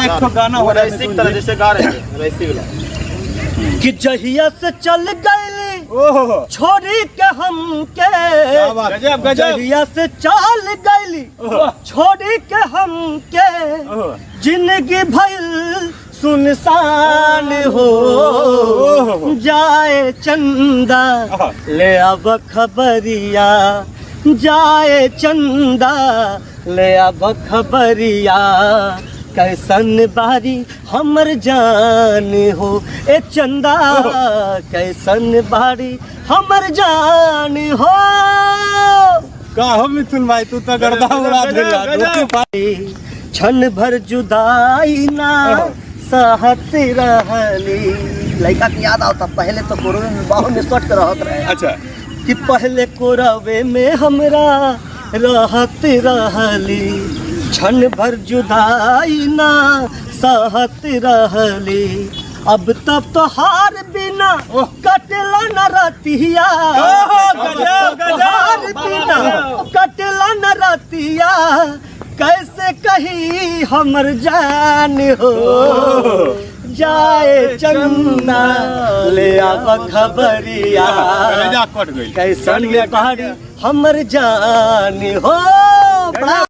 एक तो गाना हो रहा है तरह जैसे गा रहे थे वैसे वाला कि जहिया से चल गई ओहो छोड़ी के हम के गजब गजब जहिया से चल गई छोड़ी के हम के जिंदगी भइल सुनसान हो जाए चंदा ले अब खबरिया जाए चंदा ले अब खबरिया कैसन बारी हमर जान हो ए चंदा कैसन बारी हमर जान हो का हो मिथुन भाई तू तो गर्दा उड़ा देला क्षण भर जुदाई ना सहत रहली लड़का के याद आता पहले तो कोरवे में बाहों में सट कर रहत रहे अच्छा कि पहले कोरवे में हमरा रहत रहली क्षण भर जुदाई ना सहत रहली अब तब तो हार बिना कटला न रतिया हार बिना कटला न रतिया कैसे कही हमर जान हो जाए चंदा ले अब खबरिया कट गई कैसन बारी हमर जान हो।